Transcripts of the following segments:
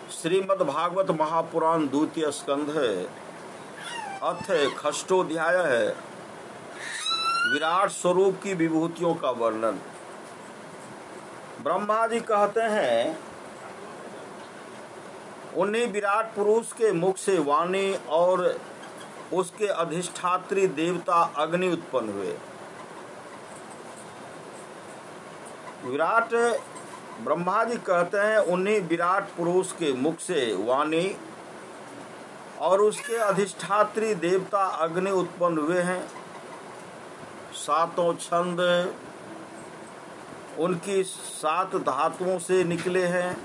श्रीमद् भागवत महापुराण द्वितीय स्कंध है। अथ षष्ठोध्याय है। विराट स्वरूप की विभूतियों का वर्णन। ब्रह्मा जी कहते हैं, उन्हीं विराट पुरुष के मुख से वाणी और उसके अधिष्ठात्री देवता अग्नि उत्पन्न हुए। विराट ब्रह्मा जी कहते हैं, उन्हीं विराट पुरुष के मुख से वाणी और उसके अधिष्ठात्री देवता अग्नि उत्पन्न हुए हैं। सातों छंद उनकी 7 धातुओं से निकले हैं।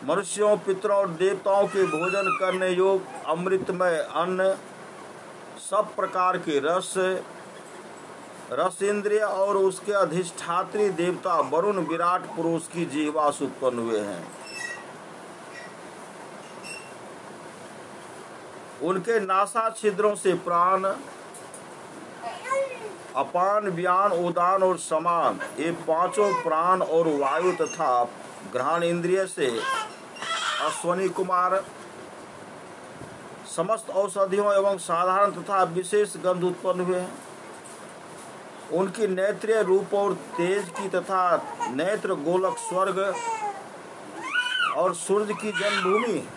मनुष्यों, पितरों और देवताओं के भोजन करने योग्य अमृतमय अन्न, सब प्रकार के रस इंद्रिय और उसके अधिष्ठात्री देवता वरुण विराट पुरुष की जीवा से उत्पन्न हुए हैं। उनके नासा छिद्रों से प्राण, अपान, व्यान, उदान और समान, ये पांचों प्राण और वायु तथा घ्राण इंद्रिय से अश्वनी कुमार, समस्त औषधियों एवं साधारण तथा विशेष गंध उत्पन्न हुए हैं। उनकी नेत्रीय रूप और तेज की तथा नेत्र गोलक स्वर्ग और सूर्य की जन्मभूमि,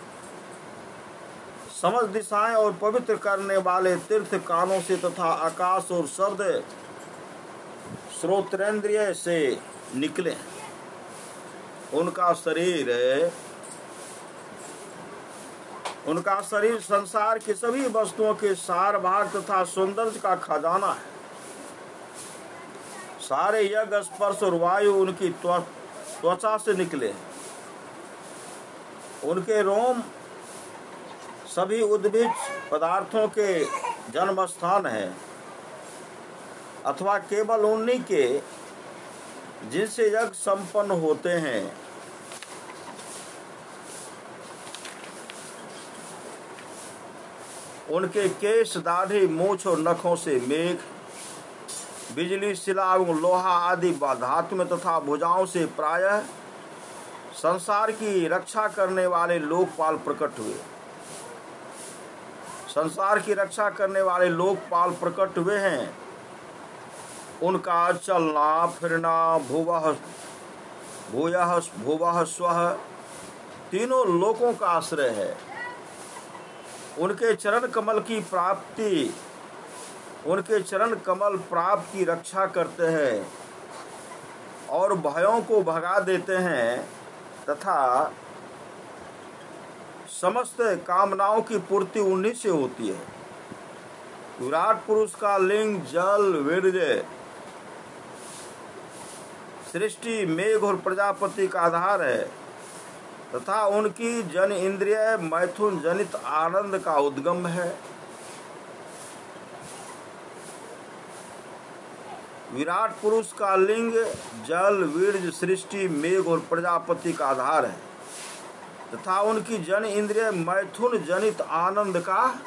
समस्त दिशाएं और पवित्र करने वाले तीर्थ कानों से तथा आकाश और शब्द श्रोत्रेंद्रिय से निकले। उनका शरीर संसार की सभी वस्तुओं के सार भाग तथा सौंदर्य का खजाना है। सारे यज्ञ, स्पर्श और वायु उनकी त्वचा से निकले। उनके रोम सभी उद्भिज पदार्थों के जन्म स्थान है, अथवा केवल उन्हीं के जिनसे यज्ञ संपन्न होते हैं। उनके केश, दाढ़ी, मूछ और नखों से मेघ, बिजली, शिला एवं लोहा आदि धातु में तथा भुजाओं से प्रायः संसार की रक्षा करने वाले लोकपाल प्रकट हुए। संसार की रक्षा करने वाले लोकपाल प्रकट हुए हैं। उनका चलना फिरना, भूवः स्वः तीनों लोकों का आश्रय है। उनके चरण कमल प्राप्त की रक्षा करते हैं और भयों को भगा देते हैं तथा समस्त कामनाओं की पूर्ति उन्हीं से होती है। विराट पुरुष का लिंग जल, वीर्य, सृष्टि, मेघ और प्रजापति का आधार है तथा उनकी जन इंद्रिय मैथुन जनित आनंद का उद्गम है। विराट पुरुष का लिंग जल, वीर्य, सृष्टि, मेघ और प्रजापति का आधार है तथा उनकी जन इंद्रिय मैथुन जनित आनंद का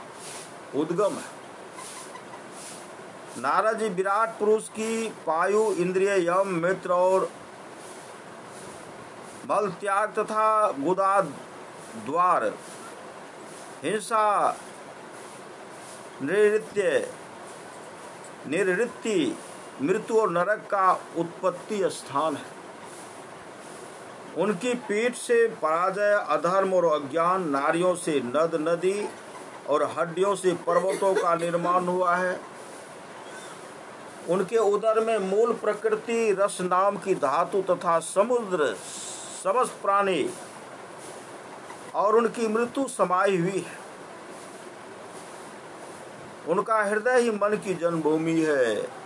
उद्गम है। नारद जी विराट पुरुष की पायु इंद्रिय यम, मित्र और बल त्याग तथा गुदा द्वार, हिंसा, निवृत्ति, मृत्यु और नरक का उत्पत्ति स्थान है। उनकी पीठ से पराजय, अधर्म और अज्ञान, नारियों से नद नदी और हड्डियों से पर्वतों का निर्माण हुआ है। उनके उदर में मूल प्रकृति, रस नाम की धातु तथा समुद्र, समस्त प्राणी और उनकी मृत्यु समाई हुई है। उनका हृदय ही मन की जन्मभूमि है।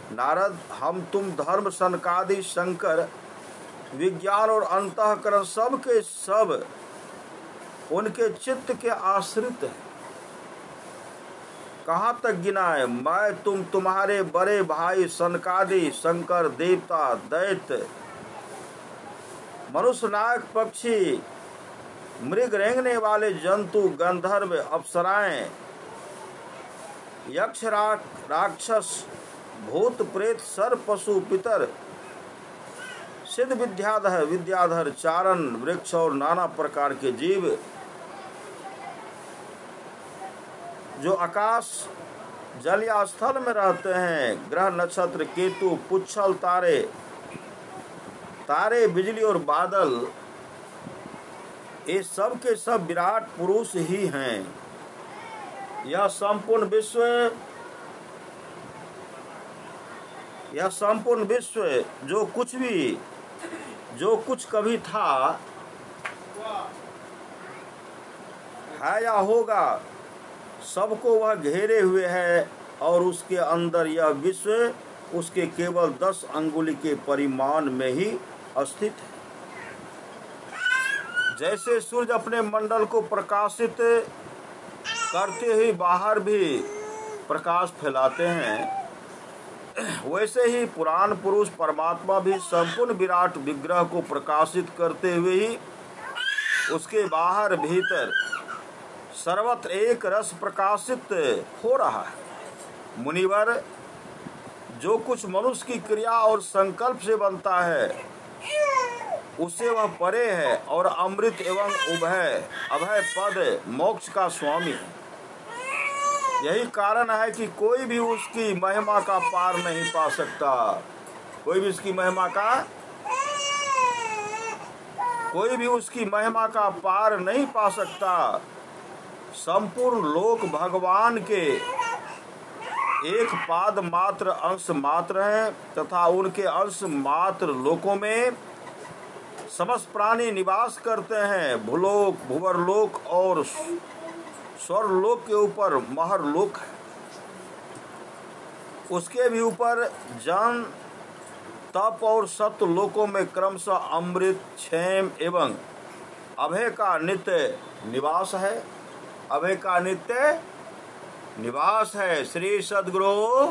नारद, हम तुम धर्म, सनकादि, शंकर, विज्ञान और अंतःकरण सब के सब उनके चित्त के आश्रित हैं। कहाँ तक गिनाए? मैं, तुम, तुम्हारे बड़े भाई सनकादि, शंकर, देवता, दैत्य, मनुष्य, नाग, पक्षी, मृग, रेंगने वाले जंतु, गंधर्व, अप्सराएं, यक्ष, राक्षस, भूत, प्रेत, सर्प, पशु, पितर सिद्ध विद्याधर चारण वृक्ष और नाना प्रकार के जीव जो आकाश जल या स्थल में रहते हैं, ग्रह नक्षत्र केतु पुच्छल तारे बिजली और बादल, ये सब के सब विराट पुरुष ही हैं। यह संपूर्ण विश्व जो कुछ कभी था है या होगा, सबको वह घेरे हुए है और उसके अंदर यह विश्व उसके केवल 10 अंगुली के परिमाण में ही स्थित है। जैसे सूर्य अपने मंडल को प्रकाशित करते ही बाहर भी प्रकाश फैलाते हैं, वैसे ही पुराण पुरुष परमात्मा भी संपूर्ण विराट विग्रह को प्रकाशित करते हुए ही उसके बाहर भीतर सर्वत्र एक रस प्रकाशित हो रहा है। मुनिवर, जो कुछ मनुष्य की क्रिया और संकल्प से बनता है उससे वह परे है और अमृत एवं अभय पद मोक्ष का स्वामी है। यही कारण है कि कोई भी उसकी महिमा का पार नहीं पा सकता। कोई भी उसकी महिमा का पार नहीं पा सकता। संपूर्ण लोक भगवान के एक पाद मात्र अंश मात्र हैं तथा उनके अंश मात्र लोकों में समस्त प्राणी निवास करते हैं। भूलोक, भुवरलोक और स्वर्लोक के ऊपर महरलोक है, उसके भी ऊपर जन तप और सत्य लोकों में क्रमशः अमृत, क्षेम एवं अभय का नित्य निवास है। श्री सद्गुरु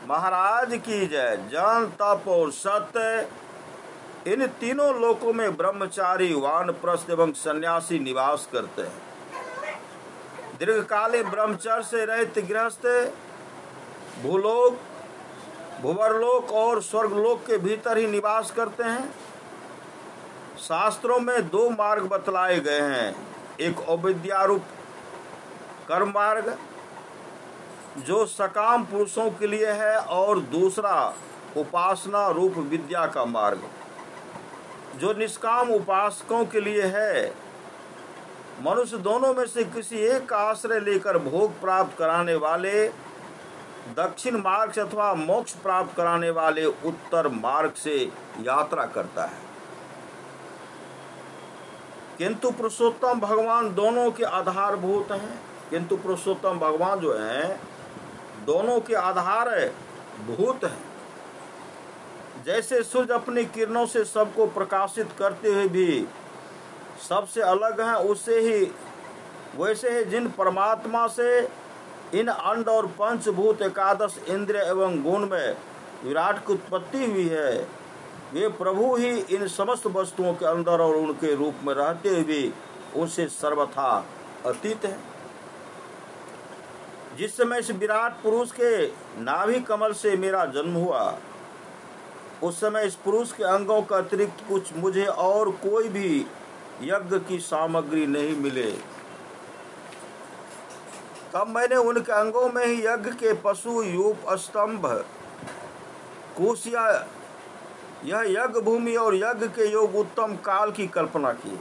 महाराज की जय। जन तप और सत्य, इन तीनों लोकों में ब्रह्मचारी, वानप्रस्थ एवं सन्यासी निवास करते हैं। दीर्घकालीन ब्रह्मचर्य से रहित गृहस्थ भूलोक, भुवरलोक और स्वर्गलोक के भीतर ही निवास करते हैं। शास्त्रों में 2 मार्ग बतलाए गए हैं, एक अविद्यारूप कर्म मार्ग जो सकाम पुरुषों के लिए है और दूसरा उपासना रूप विद्या का मार्ग जो निष्काम उपासकों के लिए है। मनुष्य दोनों में से किसी एक का आश्रय लेकर भोग प्राप्त कराने वाले दक्षिण मार्ग से अथवा मोक्ष प्राप्त कराने वाले उत्तर मार्ग से यात्रा करता है। किंतु पुरुषोत्तम भगवान दोनों के आधारभूत हैं। किंतु पुरुषोत्तम भगवान जो हैं दोनों के आधारभूत हैं। जैसे सूर्य अपनी किरणों से सबको प्रकाशित करते हुए भी सबसे अलग हैं, वैसे ही जिन परमात्मा से इन अंड और पंचभूत एकादश इंद्रिय एवं गुण में विराट की उत्पत्ति हुई है, वे प्रभु ही इन समस्त वस्तुओं के अंदर और उनके रूप में रहते हुए भी उनसे सर्वथा अतीत है। जिस समय इस विराट पुरुष के नाभि कमल से मेरा जन्म हुआ, उस समय इस पुरुष के अंगों का अतिरिक्त कुछ मुझे और कोई भी यज्ञ की सामग्री नहीं मिले। तब मैंने उनके अंगों में ही यज्ञ के पशु, यूप, स्तंभ, कुश यह यज्ञ भूमि और यज्ञ के योग उत्तम काल की कल्पना की।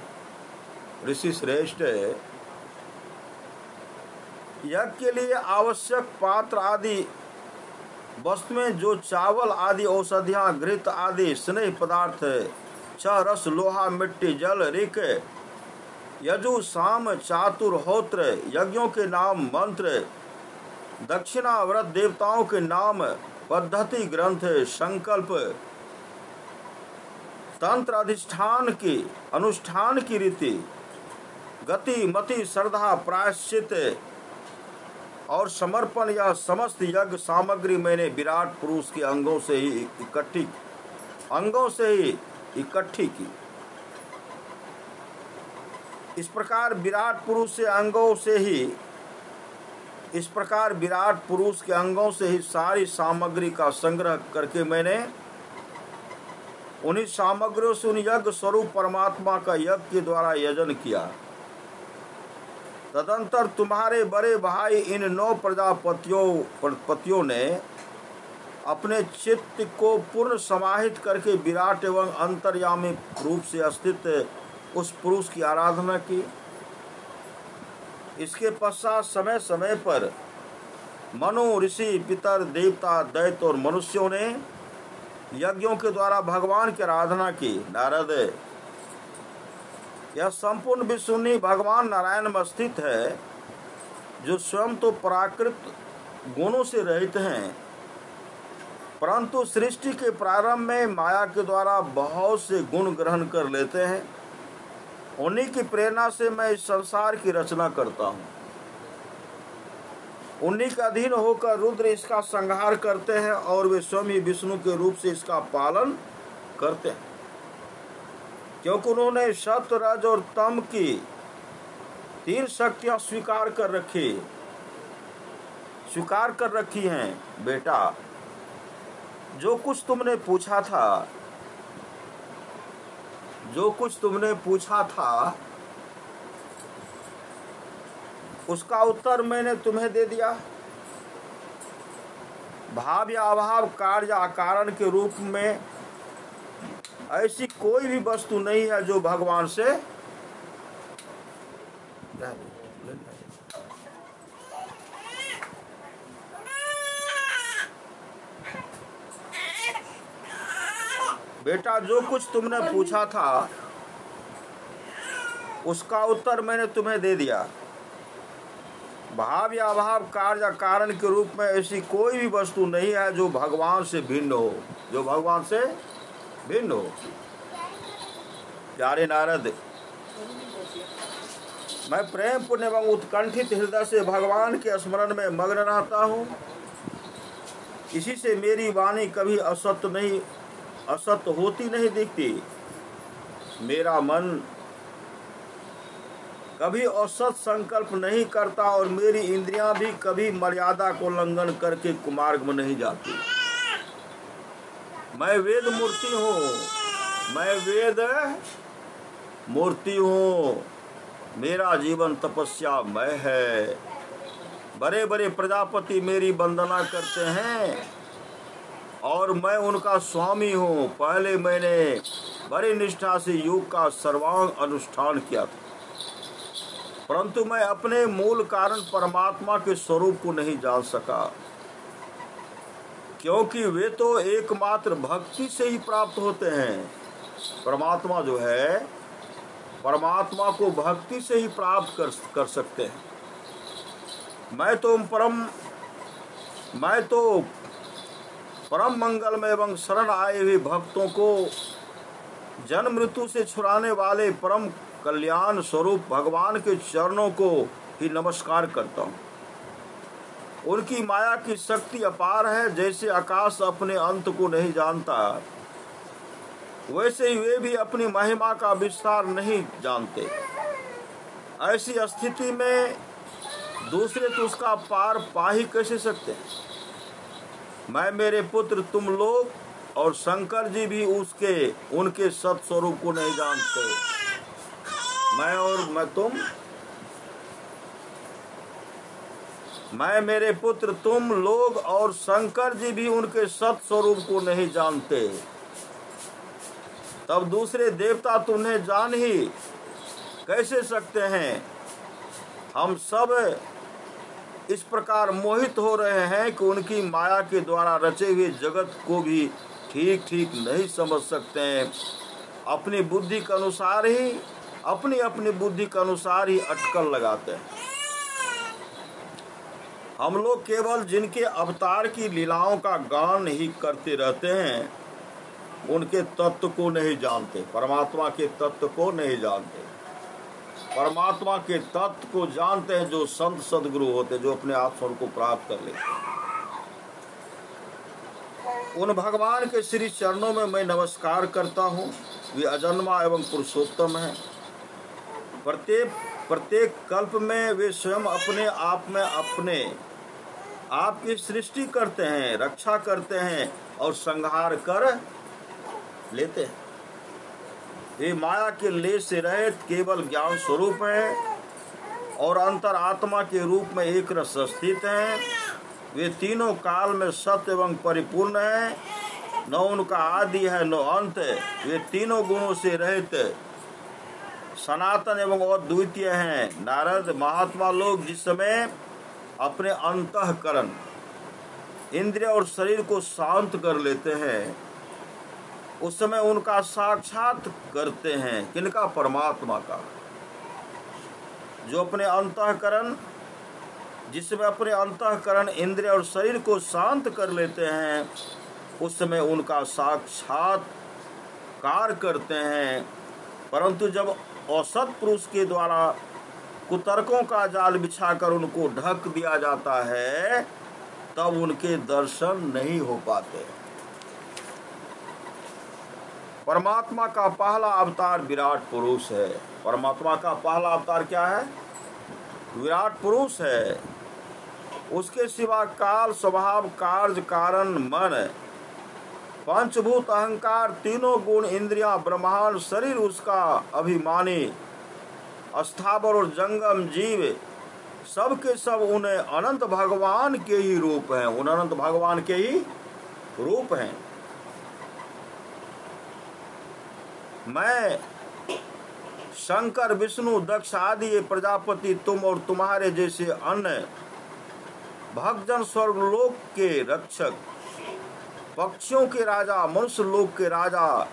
ऋषि श्रेष्ठ, यज्ञ के लिए आवश्यक पात्र आदि वस्तुएं जो चावल आदि औषधियां, घृत आदि स्नेह पदार्थ, छह रस, लोहा, मिट्टी, जल, ऋक, यजु, साम, चातुर्होत्र, यज्ञों के नाम, मंत्र, दक्षिणा, व्रत, देवताओं के नाम, पद्धति, ग्रंथ, संकल्प, तंत्र, अधिष्ठान की अनुष्ठान की रीति, गति, मति, श्रद्धा, प्रायश्चित और समर्पण, यह समस्त यज्ञ सामग्री मैंने विराट पुरुष के अंगों से ही इकट्ठी की। इस प्रकार विराट पुरुष के अंगों से ही सारी सामग्री का संग्रह करके मैंने उन्हीं सामग्रियों से उन यज्ञ स्वरूप परमात्मा का यज्ञ के द्वारा यजन किया। तदंतर तुम्हारे बड़े भाई इन 9 प्रजापतियों ने अपने चित्त को पूर्ण समाहित करके विराट एवं अंतर्यामी रूप से स्थित उस पुरुष की आराधना की। इसके पश्चात समय समय पर मनु, ऋषि, पितर, देवता, दैत्य और मनुष्यों ने यज्ञों के द्वारा भगवान की आराधना की। नारद, यह संपूर्ण विश्व भगवान नारायण में स्थित है, जो स्वयं तो प्राकृत गुणों से रहित हैं, परंतु सृष्टि के प्रारंभ में माया के द्वारा बहुत से गुण ग्रहण कर लेते हैं। उन्हीं की प्रेरणा से मैं इस संसार की रचना करता हूँ। उन्हीं के अधीन होकर रुद्र इसका संहार करते हैं और वे स्वयं ही विष्णु के रूप से इसका पालन करते हैं, क्योंकि उन्होंने सत्व, रज और तम की 3 शक्तियां स्वीकार कर रखी हैं। बेटा, जो कुछ तुमने पूछा था उसका उत्तर मैंने तुम्हें दे दिया। भाव या अभाव, कार्य या कारण के रूप में ऐसी कोई भी वस्तु नहीं है जो भगवान से बेटा, जो कुछ तुमने पूछा था उसका उत्तर मैंने तुम्हें दे दिया। भाव या अभाव, कार्य या कारण के रूप में ऐसी कोई भी वस्तु नहीं है जो भगवान से भिन्न हो। प्यारे नारद, मैं प्रेम पूर्ण एवं उत्कंठित हृदय से भगवान के स्मरण में मग्न रहता हूँ। इसी से मेरी वाणी कभी असत्य होती नहीं दिखती। मेरा मन कभी असत संकल्प नहीं करता और मेरी इंद्रियां भी कभी मर्यादा को उल्लंघन करके कुमार्ग में नहीं जाती। मैं वेद मूर्ति हूँ। मेरा जीवन तपस्यामय है। बड़े बड़े प्रजापति मेरी वंदना करते हैं और मैं उनका स्वामी हूँ। पहले मैंने बड़ी निष्ठा से योग का सर्वांग अनुष्ठान किया था, परंतु मैं अपने मूल कारण परमात्मा के स्वरूप को नहीं जान सका, क्योंकि वे तो एकमात्र भक्ति से ही प्राप्त होते हैं। परमात्मा जो है, परमात्मा को भक्ति से ही प्राप्त कर सकते हैं। मैं तो परम मंगलमय एवं शरण आए हुए भक्तों को जन्म मृत्यु से छुड़ाने वाले परम कल्याण स्वरूप भगवान के चरणों को ही नमस्कार करता हूँ। उनकी माया की शक्ति अपार है। जैसे आकाश अपने अंत को नहीं जानता, वैसे ही वे भी अपनी महिमा का विस्तार नहीं जानते। ऐसी स्थिति में दूसरे तो उसका पार पा ही कैसे सकते हैं। मैं, मेरे पुत्र, तुम लोग और शंकर जी भी उनके सत्स्वरूप को नहीं जानते। मैं, मेरे पुत्र, तुम लोग और शंकर जी भी उनके सत्स्वरूप को नहीं जानते। तब दूसरे देवता तुम्हें जान ही कैसे सकते हैं। हम सब इस प्रकार मोहित हो रहे हैं कि उनकी माया के द्वारा रचे हुए जगत को भी ठीक ठीक नहीं समझ सकते हैं। अपनी बुद्धि के अनुसार ही अटकल लगाते हैं। हम लोग केवल जिनके अवतार की लीलाओं का गान ही करते रहते हैं, उनके तत्व को नहीं जानते। परमात्मा के तत्व को नहीं जानते। परमात्मा के तत्व को जानते हैं जो संत सदगुरु होते, जो अपने आप स्वरूप को प्राप्त कर लेते हैं। उन भगवान के श्री चरणों में मैं नमस्कार करता हूँ। वे अजन्मा एवं पुरुषोत्तम हैं। प्रत्येक कल्प में वे स्वयं अपने आप में अपने आप की सृष्टि करते हैं, रक्षा करते हैं और संहार कर लेते हैं। वे माया के लेस से रहित केवल ज्ञान स्वरूप है और अंतर आत्मा के रूप में एक रस स्थित हैं। वे तीनों काल में सत्य एवं परिपूर्ण है, न उनका आदि है न अंत है। वे तीनों गुणों से रहित सनातन एवं अद्वितीय हैं। नारद, महात्मा लोग जिस समय अपने अंतःकरण, इंद्रिय और शरीर को शांत कर लेते हैं, उस समय उनका साक्षात करते हैं। किनका? परमात्मा का। जो अपने अंतःकरण, जिसमें अपने अंतःकरण, इंद्रिय और शरीर को शांत कर लेते हैं, उस समय उनका साक्षात्कार करते हैं। परंतु जब औसत पुरुष के द्वारा कुतर्कों का जाल बिछाकर उनको ढक दिया जाता है, तब उनके दर्शन नहीं हो पाते। परमात्मा का पहला अवतार विराट पुरुष है। परमात्मा का पहला अवतार क्या है? विराट पुरुष है। उसके सिवा काल, स्वभाव, कार्य, कारण, मन, पंचभूत, अहंकार, तीनों गुण, इंद्रियां, ब्रह्मांड, शरीर उसका अभिमानी, स्थावर और जंगम जीव, सब के सब उन्हें अनंत भगवान के ही रूप हैं। उन अनंत भगवान के ही रूप हैं। मैं, शंकर, विष्णु, दक्ष आदि ये प्रजापति, तुम और तुम्हारे जैसे अन्य भक्तजन, स्वर्गलोक के रक्षक, पक्षियों के राजा, मनुष्य लोक के राजा,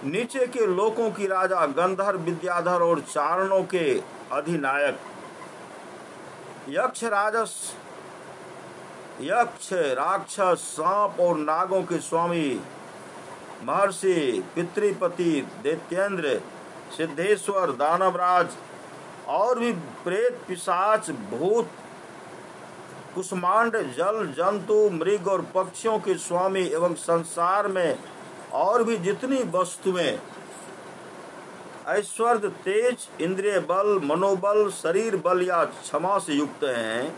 नीचे के लोकों की राजा, गंधर्व, विद्याधर और चारणों के अधिनायक, यक्ष, राक्षस, सांप और नागों के स्वामी, महर्षि, पितृपति, दैत्येंद्र, सिद्धेश्वर, दानवराज और भी प्रेत, पिशाच, भूत, कुष्मांड, जल, जंतु, मृग और पक्षियों के स्वामी एवं संसार में और भी जितनी वस्तुएं ऐश्वर्य, तेज, इंद्रिय बल, मनोबल, शरीर बल या क्षमा से युक्त हैं,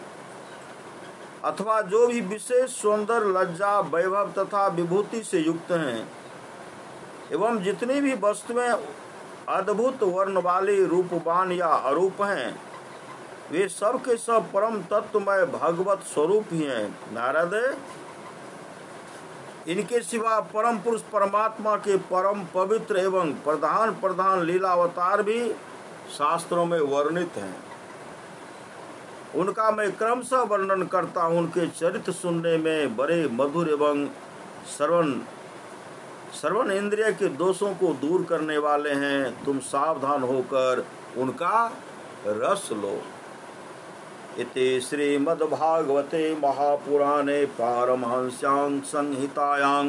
अथवा जो भी विशेष सौंदर्य, लज्जा, वैभव तथा विभूति से युक्त हैं, एवं जितनी भी वस्तुएं अद्भुत वर्ण वाली, रूपवान या अरूप हैं, वे सब के सब परम तत्वमय भगवत स्वरूप ही हैं। नारद, इनके सिवा परम पुरुष परमात्मा के परम पवित्र एवं प्रधान लीलावतार भी शास्त्रों में वर्णित हैं। उनका मैं क्रमशः वर्णन करता हूँ। उनके चरित्र सुनने में बड़े मधुर एवं श्रवण इंद्रिय के दोषों को दूर करने वाले हैं। तुम सावधान होकर उनका रस लो। इति श्रीमद्भागवते महापुराणे पारमहंस्यां संहितायां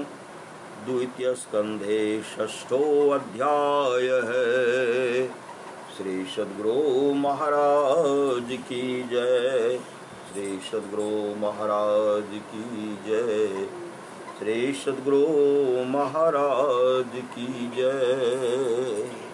द्वितीय स्कंधे षष्ठो अध्यायः। श्री सद्गुरु महाराज की जय। श्री सद्गुरु महाराज की जय। श्री सद्गुरु महाराज की जय।